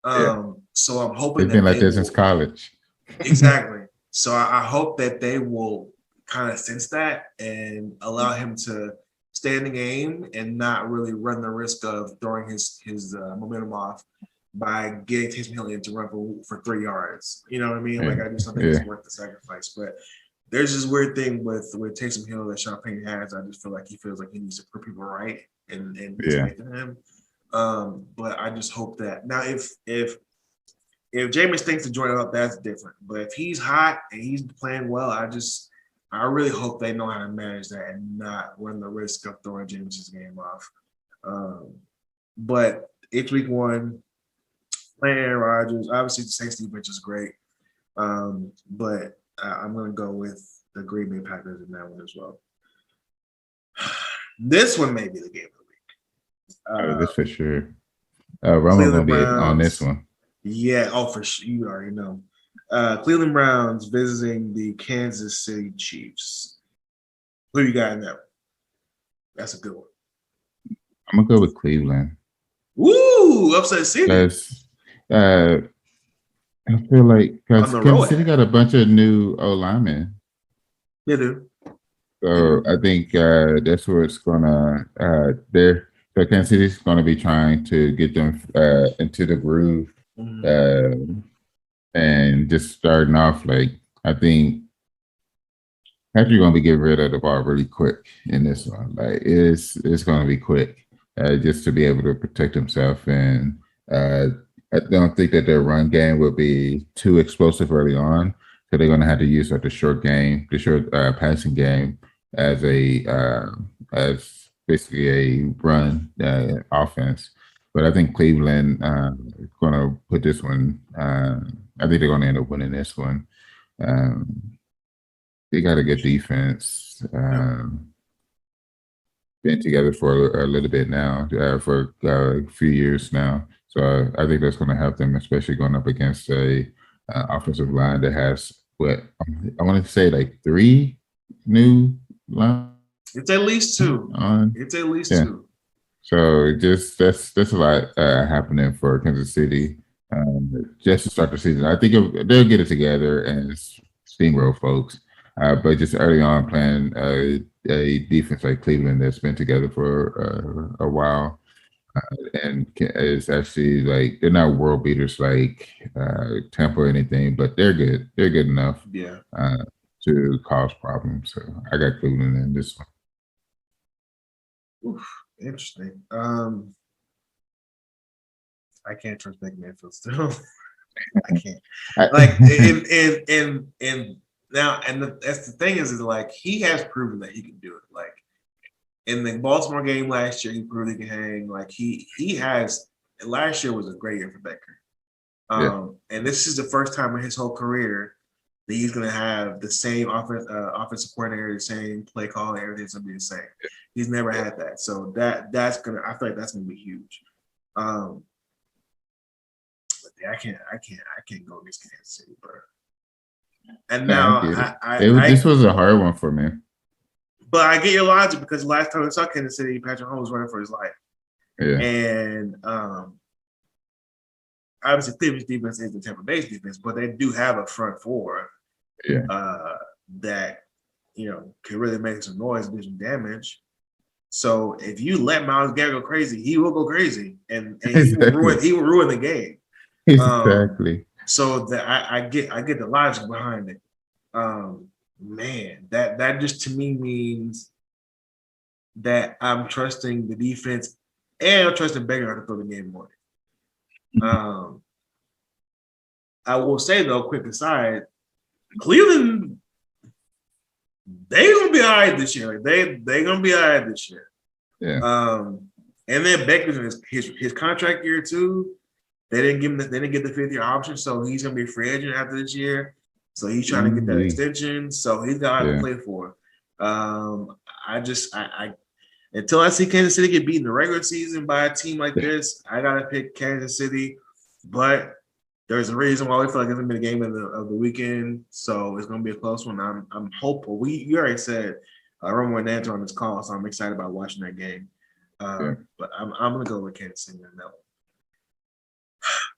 So I'm hoping it's been that like they this since will college. exactly. So I hope that they will kind of sense that and allow him to stay in the game and not really run the risk of throwing his momentum off by getting Taysom Hill in to run for 3 yards. You know what I mean? Like I just don't think it's worth the sacrifice. But there's this weird thing with Taysom Hill that Sean Payton has. I just feel like he feels like he needs to put people right and put faith in him. But I just hope that now if Jameis thinks to join up, that's different. But if he's hot and he's playing well, I really hope they know how to manage that and not run the risk of throwing Jameis's game off. But it's week 1, playing Aaron Rodgers. Obviously, the Saints defense is great, but I'm going to go with the Green Bay Packers in that one as well. This one may be the game of the week. This for sure. Roman going to be on this one. Yeah. Oh, for sure. You already know. Cleveland Browns visiting the Kansas City Chiefs. Who you got in that one? That's a good one. I'm going to go with Cleveland. Woo! Upset City. Because I feel like Kansas City got a bunch of new O-linemen. They do. So I think that's where it's going to so Kansas City's going to be trying to get them into the groove. And just starting off, like, I think Patrick going to be getting rid of the ball really quick in this one. Like, it's going to be quick just to be able to protect himself. And I don't think that their run game will be too explosive early on. So they're going to have to use like the short passing game as basically a run offense. But I think Cleveland is going to put this one. I think they're going to end up winning this one. They got a good defense. Been together for a little bit now, for a few years now. So I think that's going to help them, especially going up against a offensive line that has what I want to say like 3 new lines. It's at least 2. It's at least 2. So just that's a lot happening for Kansas City just to start the season. I think they'll get it together and steamroll folks. But just early on playing a defense like Cleveland that's been together for a while and is actually like they're not world beaters like Tampa or anything, but they're good. They're good enough to cause problems. So I got Cleveland in this one. Oof. Interesting. I can't trust Baker Mayfield still. I can't. Like, and now, that's the thing is like he has proven that he can do it. Like in the Baltimore game last year, he proved he can hang. Like he has. Last year was a great year for Baker. And this is the first time in his whole career that he's going to have the same offensive coordinator, the same play call, and everything's going to be the same. He's never had that. So that's going to – I feel like that's going to be huge. But I can't go against Kansas City, bro. And now this was a hard one for me. But I get your logic because last time I saw Kansas City, Patrick Mahomes was running for his life. Yeah. And obviously Cleveland's defense is the Tampa Bay's defense, but they do have a front four that can really make some noise and do some damage. So if you let Myles Garrett go crazy, he will go crazy, and he will ruin the game. Exactly. So that I get the logic behind it. man, that just to me means that I'm trusting the defense and I'm trusting Baker to throw the game more. Um, I will say though, quick aside, Cleveland, they gonna be all right this year. Like they gonna be all right this year. Yeah. And then Baker's in his contract year too. They didn't get the 5th-year option, so he's gonna be a free agent after this year. So he's trying to get that extension. So he's got a lot to play for. I until I see Kansas City get beat in the regular season by a team like this, I gotta pick Kansas City. But there's a reason why we feel like it's gonna be the game of the weekend. So it's gonna be a close one. I'm hopeful. You already said Romo and Nanter on this call, so I'm excited about watching that game. But I'm gonna go with Kansas City on that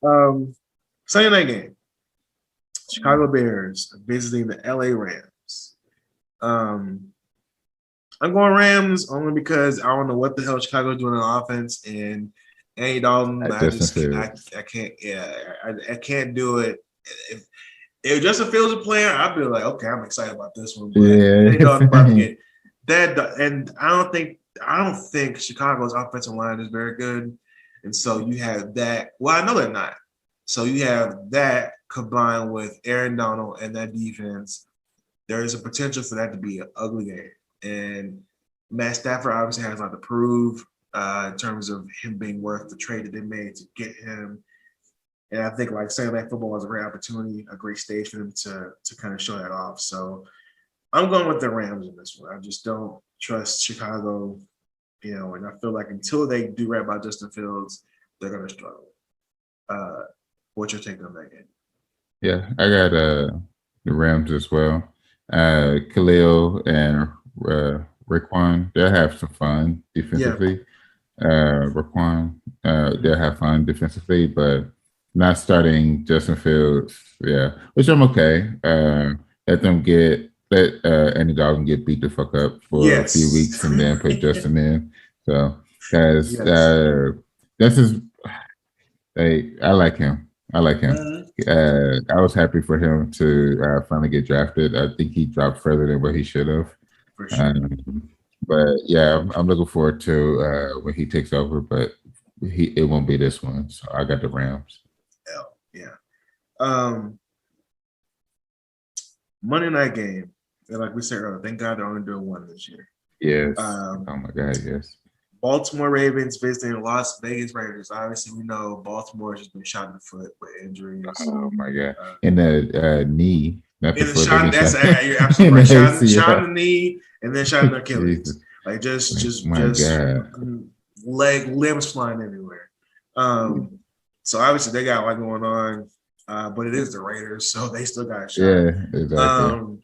one. Sunday night game. Chicago Bears visiting the LA Rams. I'm going Rams only because I don't know what the hell Chicago's doing on offense, and Andy Dalton, I can't. Yeah, I can't do it. If Justin Fields a player, I'd be like, okay, I'm excited about this one. But Andy Dalton about to get that, and I don't think Chicago's offensive line is very good, and so you have that. Well, I know they're not. So you have that combined with Aaron Donald and that defense. There is a potential for that to be an ugly game. And Matt Stafford obviously has a lot to prove in terms of him being worth the trade that they made to get him. And I think like Sunday Night Football was a great opportunity, a great stage for them to kind of show that off. So I'm going with the Rams in this one. I just don't trust Chicago, and I feel like until they do right by Justin Fields, they're going to struggle. What's your take on that game? Yeah, I got the Rams as well. Khalil and Raekwon, they'll have some fun defensively. Raekwon, they'll have fun defensively, but not starting Justin Fields. Yeah, which I'm okay. Let Andy Dalton get beat the fuck up for a few weeks and then put Justin in. So, guys, this is. I like him. I like him. I was happy for him to finally get drafted. I think he dropped further than what he should have. For sure. But yeah, I'm looking forward to when he takes over. But it won't be this one. So I got the Rams. Yeah. Monday night game. Like we said earlier, thank God they're only doing one this year. Yes. Oh my God. Yes. Baltimore Ravens visiting Las Vegas Raiders. Obviously, we know Baltimore has just been shot in the foot with injuries. Oh my God! In the knee, not the foot. You're absolutely right. Shot in the knee and then shot in the Achilles. Like just limbs flying everywhere. So obviously they got a lot going on, but it is the Raiders, so they still got a shot. Yeah, exactly.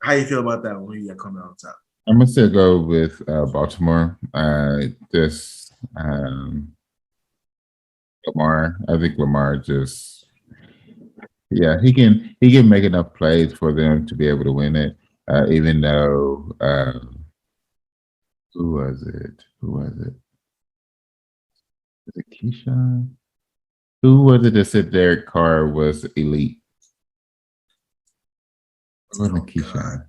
How you feel about that one? Who you got coming on top? I'm gonna still go with Baltimore. Lamar. I think Lamar just, he can make enough plays for them to be able to win it. Even though who was it? Was it Keyshawn? Who was it that said Derek Carr was elite? It wasn't Keyshawn.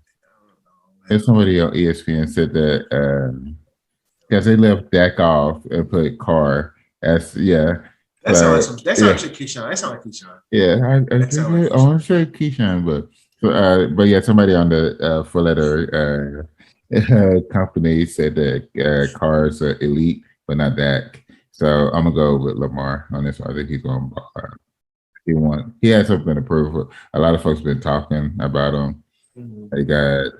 And somebody on ESPN said that because they left Dak off and put Carr as That sounds like Keyshawn. That sounds like Keyshawn. Yeah, I'm sure Keyshawn, but yeah, somebody on the Full Letter company said that Carr's elite, but not Dak. So I'm gonna go with Lamar on this one. I think he's going. He has something to prove. A lot of folks have been talking about him. They got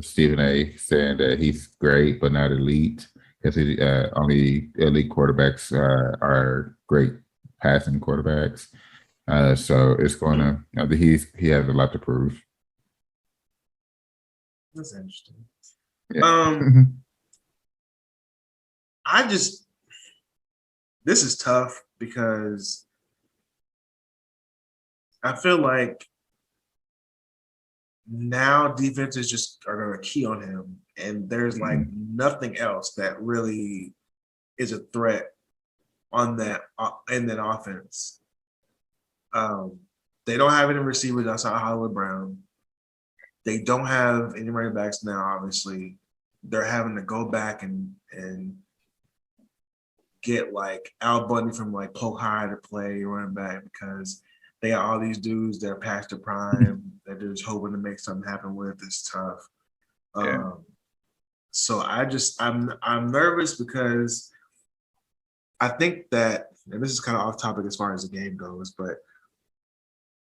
Stephen A. saying that he's great but not elite because only elite quarterbacks are great passing quarterbacks. So it's going to. He has a lot to prove. That's interesting. Yeah. This is tough because I feel like now defenses just are going to key on him, and there's like nothing else that really is a threat on that in that offense. They don't have any receivers outside Hollywood Brown. they don't have any running backs now, obviously. They're having to go back and get like Al Bundy from like Polk High to play running back because they got all these dudes that are past their prime that they're just hoping to make something happen with. It's tough. Yeah. So I'm nervous because I think that, and this is kind of off topic as far as the game goes, but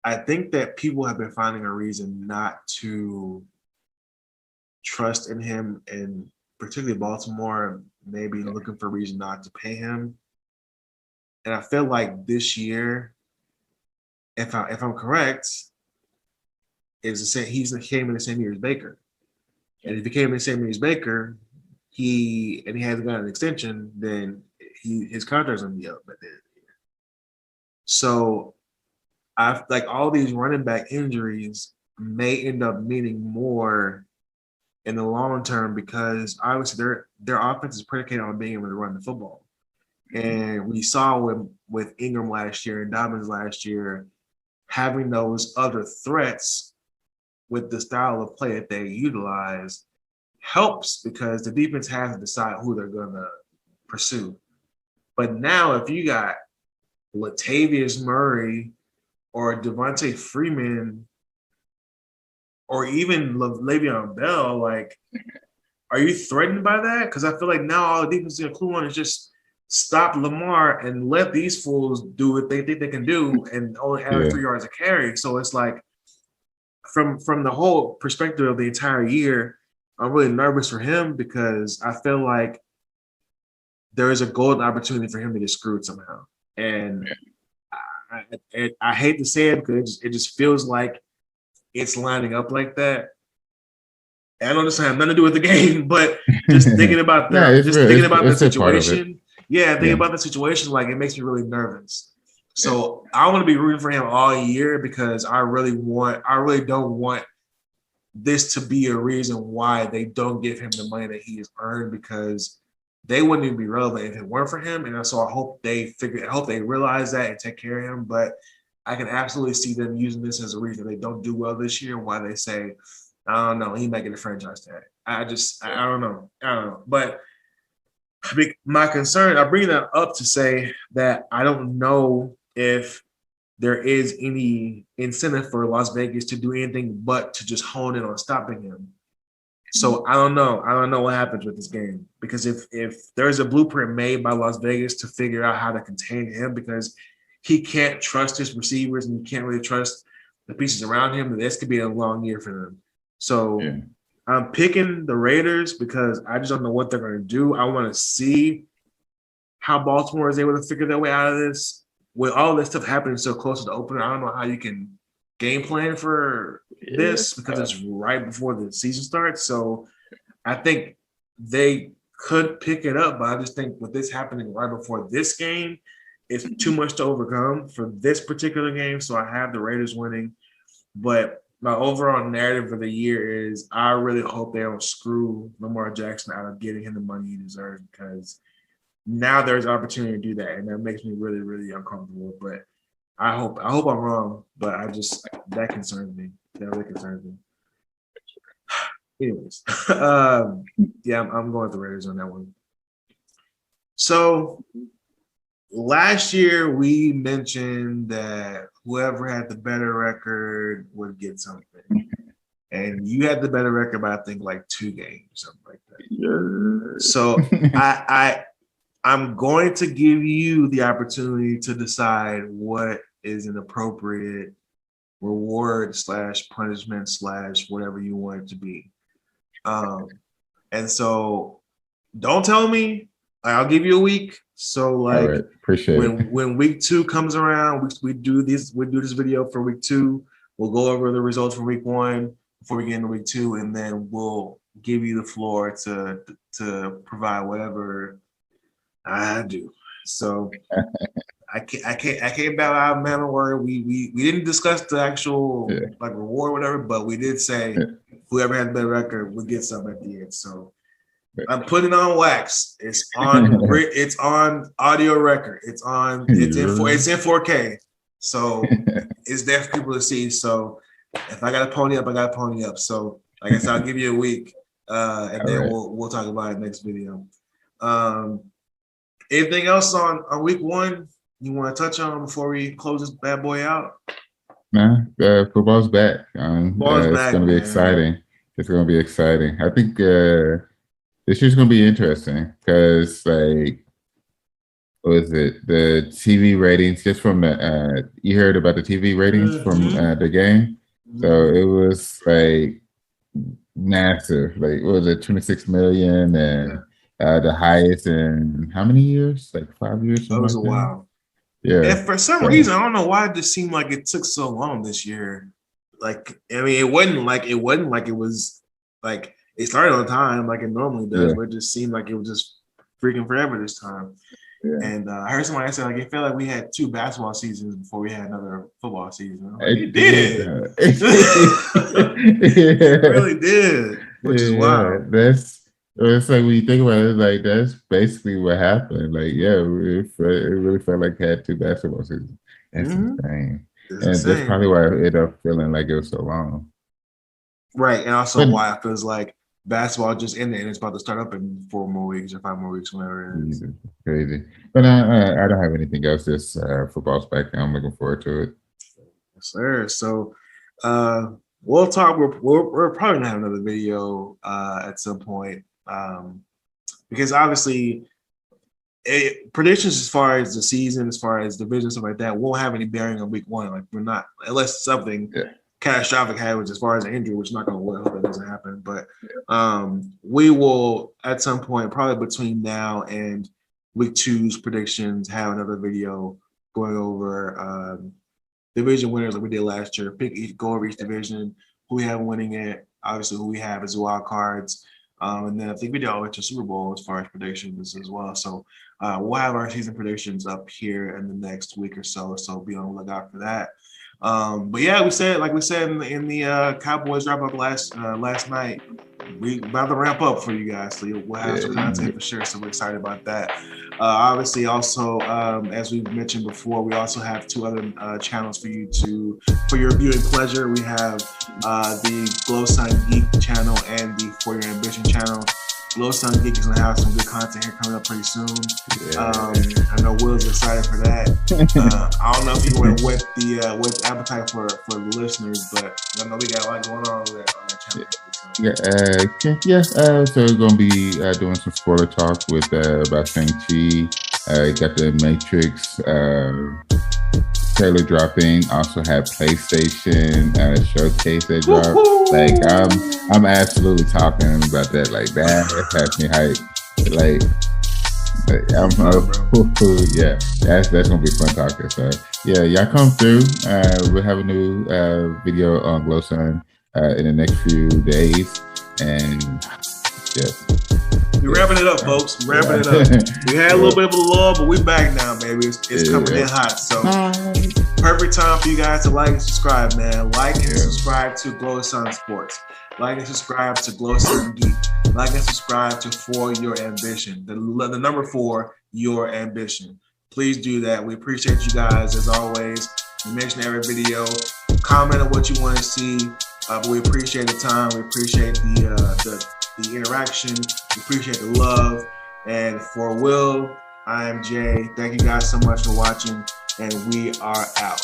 I think that people have been finding a reason not to trust in him, and particularly Baltimore, maybe looking for a reason not to pay him. And I feel like this year, if I'm correct, is the same. He came in the same year as Baker, and if he came in the same year as Baker, he hasn't got an extension, then his contract's gonna be up at the end of the year. So I like all these running back injuries may end up meaning more in the long term because obviously their offense is predicated on being able to run the football. And we saw with Ingram last year and Dobbins last year, having those other threats with the style of play that they utilize helps because the defense has to decide who they're going to pursue. But now if you got Latavius Murray or Devontae Freeman or even Le'Veon Bell, like, are you threatened by that? Because I feel like now all the defense is going to clue on is just stop Lamar and let these fools do what they think they can do and only average 3 yards a carry. So it's like from the whole perspective of the entire year, I'm really nervous for him because I feel like there is a golden opportunity for him to get screwed somehow. And I hate to say it because it just feels like it's lining up like that. And I know this has nothing to do with the game, but just thinking about the situation. Yeah, thinking about the situation, like it makes me really nervous. So I want to be rooting for him all year because I really don't want this to be a reason why they don't give him the money that he has earned because they wouldn't even be relevant if it weren't for him. And so I hope they realize that and take care of him. But I can absolutely see them using this as a reason they don't do well this year. Why they say, I don't know, he might get a franchise tag. I don't know. But my concern, I bring that up to say that I don't know if there is any incentive for Las Vegas to do anything but to just hone in on stopping him. So I don't know. I don't know what happens with this game because if there's a blueprint made by Las Vegas to figure out how to contain him because he can't trust his receivers and he can't really trust the pieces around him, then this could be a long year for them. So I'm picking the Raiders because I just don't know what they're going to do. I want to see how Baltimore is able to figure their way out of this. With all this stuff happening so close to the opener, I don't know how you can game plan for this because it's right before the season starts. So I think they could pick it up, but I just think with this happening right before this game, it's too much to overcome for this particular game. So I have the Raiders winning. But my overall narrative for the year is I really hope they don't screw Lamar Jackson out of getting him the money he deserves because now there's opportunity to do that, and that makes me really, really uncomfortable. But I hope I'm wrong, but that concerns me. That really concerns me. Anyways, I'm going with the Raiders on that one. So last year we mentioned that whoever had the better record would get something. And you had the better record by I think like 2 games, something like that. Yeah. So I'm going to give you the opportunity to decide what is an appropriate reward / punishment / whatever you want it to be. And so don't tell me. I'll give you a week. So like appreciate it. When week 2 comes around, we do this video for week 2. We'll go over the results for week 1 before we get into week 2, and then we'll give you the floor to provide whatever I do. So I can't bow out, man. Don't worry. We didn't discuss the actual like reward or whatever, but we did say whoever had the better record would get something at the end. So I'm putting on wax. It's on audio record. It's in 4K. So it's there for people to see. So if I got to pony up, I got to pony up. So I guess I'll give you a week, and then we'll talk about it next video. Anything else on week one you want to touch on before we close this bad boy out? Nah, football's back. It's back, going to be exciting. It's going to be exciting. I think this year's going to be interesting because, like, what is it? The TV ratings, just from the you heard about the TV ratings from the game. So it was like massive. Like, what was it, 26 million, and the highest in how many years? Like 5 years. That was a while. Yeah. And for some reason, I don't know why it just seemed like it took so long this year. Like, I mean, it wasn't like it was like it started on time like it normally does, but it just seemed like it was just freaking forever this time. Yeah. And I heard somebody say, like, it felt like we had 2 basketball seasons before we had another football season. Like, it did. It really did, which is wild. It's like when you think about it, like that's basically what happened. Like, it really felt like it had 2 basketball seasons. That's insane. That's probably why it ended up feeling like it was so long. Right, and also why it feels like basketball just ended and it's about to start up in 4 more weeks or 5 more weeks, whenever it is. Crazy. But I don't have anything else. Just football's back and I'm looking forward to it. Yes, sir. So we'll talk. We're probably gonna have another video at some point. Because obviously predictions as far as the season, as far as division, stuff like that, won't have any bearing on week one. Like, we're not, unless something catastrophic happens as far as an injury, which is not going to work. That doesn't happen. But we will at some point, probably between now and week 2's predictions, have another video going over division winners like we did last year. Go over each division, who we have winning it, obviously who we have as wild cards. And then I think we did all to Super Bowl as far as predictions as well. So we'll have our season predictions up here in the next week or so. So be on the lookout for that. But yeah, we said in the Cowboys wrap up last night, we about to ramp up for you guys. So we'll have some content for sure. So we're excited about that. Obviously, also as we've mentioned before, we also have 2 other channels for your viewing pleasure. We have the Glow Sun Geek channel and the For Your Ambition channel. Glow Sun Geek is gonna have some good content here coming up pretty soon. I know Will's excited for that. I don't know if you went with the appetite for the listeners, but I know we got a lot going on that channel. So we're gonna be doing some spoiler talk with about Shang-Chi. Got the Matrix trailer dropping. Also have PlayStation showcase that dropped. Like, I'm absolutely talking about that. Like, that has me hyped. Like that's gonna be fun talking. So yeah, y'all come through. We'll have a new video on Glow Sun in the next few days, and we're wrapping it up, folks. We're wrapping it up. We had a little bit of a lull, but we're back now, baby. It's coming in hot. So perfect time for you guys to like and subscribe, man. Like and subscribe to Glow Sun Sports. Like and subscribe to Glow Sun Geek. Like and subscribe to For Your Ambition. The number 4, Your Ambition. Please do that. We appreciate you guys as always. We mention every video. Comment on what you want to see. But we appreciate the time. We appreciate the interaction. We appreciate the love. And for Will, I am Jay. Thank you guys so much for watching, and we are out.